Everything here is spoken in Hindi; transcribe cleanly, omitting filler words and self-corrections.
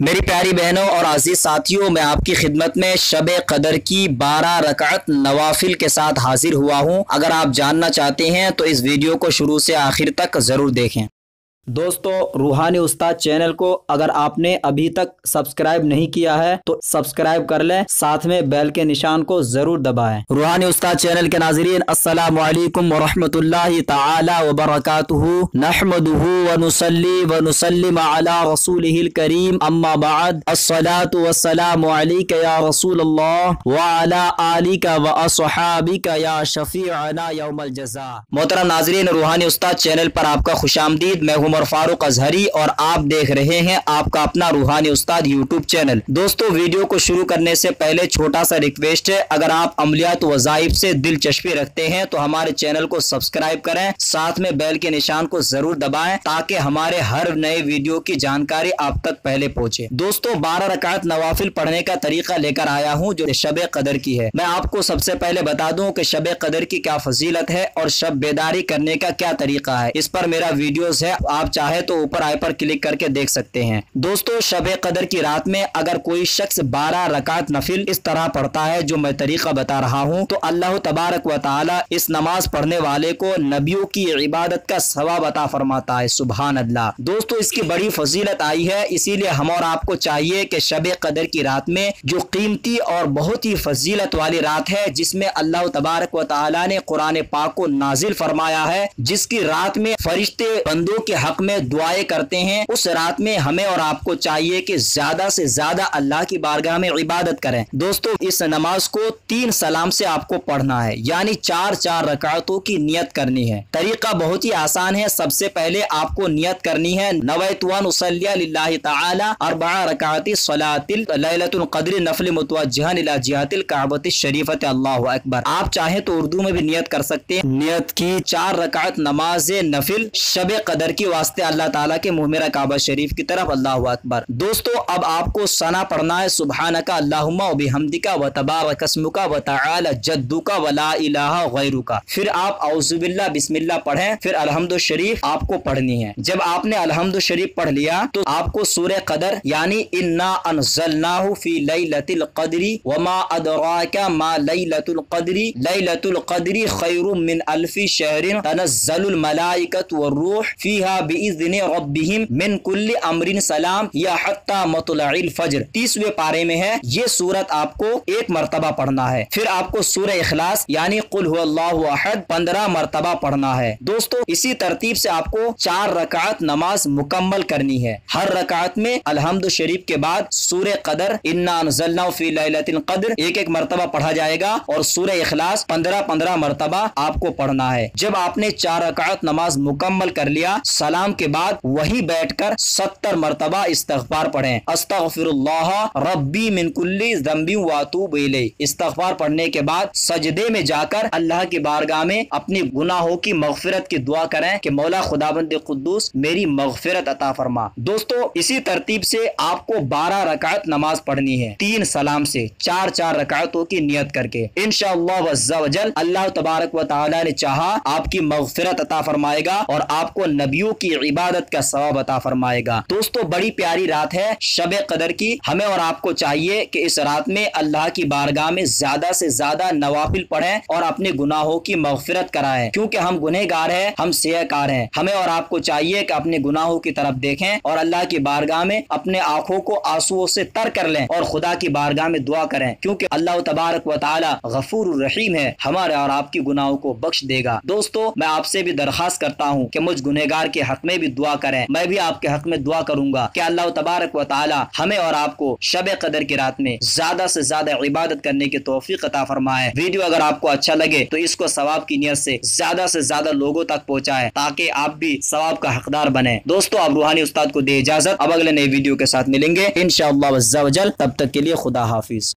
मेरी प्यारी बहनों और अजीज साथियों, मैं आपकी खिदमत में शब कदर की 12 रकात नवाफिल के साथ हाजिर हुआ हूं। अगर आप जानना चाहते हैं तो इस वीडियो को शुरू से आखिर तक ज़रूर देखें। दोस्तों, रूहानी उस्ताद चैनल को अगर आपने अभी तक सब्सक्राइब नहीं किया है तो सब्सक्राइब कर लें, साथ में बेल के निशान को जरूर दबाएं। रूहानी उस्ताद चैनल के नाज़रीन, अस्सलामु अलैकुम व रहमतुल्लाहि तआला व बरकातुहू। नहमदुहू व नुसल्ली व नुसल्लिम अला रसूलिहिल करीम, अम्मा बाद। अस्सलातु वस्सलामु अलैका या रसूलल्लाह व अला आलिका व अस्हाबिका या शफीअना यौमल जज़ा। मोहतरम नाज़रीन, रूहानी उस्ताद चैनल पर आपका खुशामदीद। मैं उमर फारूक अजहरी और आप देख रहे हैं आपका अपना रूहानी उस्ताद यूट्यूब चैनल। दोस्तों, वीडियो को शुरू करने से पहले छोटा सा रिक्वेस्ट है, अगर आप अमलियात वज़ाइफ से दिलचस्पी रखते हैं तो हमारे चैनल को सब्सक्राइब करें, साथ में बेल के निशान को जरूर दबाएं ताकि हमारे हर नए वीडियो की जानकारी आप तक पहले पहुंचे। दोस्तों, 12 रकात नवाफिल पढ़ने का तरीका लेकर आया हूं जो शब कदर की है। मैं आपको सबसे पहले बता दूं कि शब कदर की क्या फजीलत है और शब बेदारी करने का क्या तरीका है। इस पर मेरा वीडियोस है, आप चाहे तो ऊपर आई पर क्लिक करके देख सकते हैं। दोस्तों, शब कदर की रात में अगर कोई शख्स 12 रकात नफिल इस तरह पढ़ता है जो मैं तरीका बता रहा हूँ तो अल्लाह तबारक व तआला इस नमाज पढ़ने वाले को नबियों की इबादत का सवाब अता फरमाता है। सुभान अल्लाह। दोस्तों, इसकी बड़ी फजीलत आई है, इसीलिए हम और आपको चाहिए कि शब कदर की रात में जो कीमती और बहुत ही फजीलत वाली रात है, जिसमें अल्लाह तबारक व तआला ने कुरान पाक को नाजिल फरमाया है, जिसकी रात में फरिश्ते बंदों के हक में दुआएं करते हैं, उस रात में हमें और आपको चाहिए कि ज्यादा से ज्यादा अल्लाह की बारगाह में इबादत करें। दोस्तों, इस नमाज को 3 सलाम से आपको पढ़ना है, यानी 4 रकातों की नियत करनी है। तरीका बहुत ही आसान है। सबसे पहले आपको नियत करनी है, नवैतु अन उसल्लिया लिल्लाहि तआला अर्बअ रकाति सलातिल लैलतुल क़द्र नफल मुतवज्जिहन इला जिहातिल काबतिश शरीफत। अल्लाहु अकबर। आप चाहे तो उर्दू में भी नियत कर सकते हैं। नियत की 4 रकात नमाज नफिल शब कदर की वास्ते अल्लाह ताला के मुँह मेरा काबा शरीफ की तरफ। अल्लाहु अकबर। दोस्तों, अब आपको सना पढ़ना है, सुब्हानका अल्लाहुम्मा व बिहम्दिका व तबारक अस्मुका व तआला जद्दुका व ला इलाहा गैरुका। फिर आप औज़ुबिल्लाह बिस्मिल्लाह पढ़ें, फिर अलहम्दु शरीफ आपको पढ़नी है। जब आपने अलहम्दु शरीफ पढ़ लिया तो आपको सूरह कदर यानी इन्ना अनज़लनाहु फी लैलतिल क़द्री व मा अदराका मा लैलतुल क़द्री लैलतुल क़द्री खैरुम मिन अल्फी शहरिन तनज़्ज़लुल मलाइकतु वर्रूह फीहा बिइज़्नि रब्बिहिम मिन कुल्ली अमरिन सलाम या हत्ता मतलइल फज्र। 30वें पारे में है। ये सूरत आपको 1 मरतबा पढ़ना है। फिर आपको सूरह इखलास यानी कुल हुवल्लाहु अहद 15 मरतबा पढ़ना है। दोस्तों, इसी तरतीब से आपको 4 रकात नमाज मुकम्मल करनी है। हर रकात में अलहम्दु शरीफ के बाद सूरह कदर इन्ना अनज़लनाहु फी लैलतिल क़द्र 1 मरतबा पढ़ा जाएगा और सूरह इखलास 15 मरतबा आपको पढ़ना है। जब आपने 4 रकात नमाज मुकम्मल कर लिया, सलाम के बाद वही बैठकर 70 मरतबा इस्तग़फ़ार पढ़ें। अस्तग़फ़िरुल्लाह रब्बी मिन कुल्ली ज़ंबि व अतूबु इलैह। इस्तग़फ़ार पढ़ने के बाद सजदे में जाकर अल्लाह की बारगाह में अपनी गुनाहों की मग़फ़िरत की दुआ करें कि मौला खुदाबंद कुद्दूस मेरी मग़फ़िरत अता फरमा। दोस्तों, इसी तरतीब से आपको 12 रकात नमाज पढ़नी है, 3 सलाम से 4 रकातों की नियत करके। इंशाअल्लाह वज़्ज़ा वजल अल्लाह तबारक व तआला ने चाहा आपकी मग़फ़िरत अता फरमाएगा और आपको नबियों की इबादत का सवाब अता फरमाएगा। दोस्तों, बड़ी प्यारी रात है शब कदर की। हमें और आपको चाहिए कि इस रात में अल्लाह की बारगाह में ज्यादा से ज्यादा नवाफिल पढ़ें और अपने गुनाहों की मग़फ़िरत कराएं, क्योंकि हम गुनहगार हैं, हम सियाकार हैं। हमें और आपको चाहिए कि अपने गुनाहों की तरफ देखें और अल्लाह की बारगाह में अपने आंखों को आंसुओं से तर कर लें और खुदा की बारगाह में दुआ करें, क्योंकि अल्लाह तबारक व तआला गफूरुर रहीम है, हमारे और आपकी गुनाहों को बख्श देगा। दोस्तों, मैं आपसे भी दरख्वास्त करता हूँ कि मुझ गुनहगार के हक में भी दुआ करें। मैं भी आपके हक में दुआ करूंगा कि अल्लाह तबारक व तआला हमें और आपको शब कदर की रात में ज्यादा से ज्यादा इबादत करने की तौफीक अता फरमाए। वीडियो अगर आपको अच्छा लगे तो इसको सवाब की नियत से ज्यादा लोगों तक पहुंचाएं ताकि आप भी सवाब का हकदार बने। दोस्तों, अब रूहानी उस्ताद को दे इजाजत। अब अगले नए वीडियो के साथ मिलेंगे इंशाअल्लाह वज़्ज़ा वजल। तब तक के लिए खुदा हाफिज।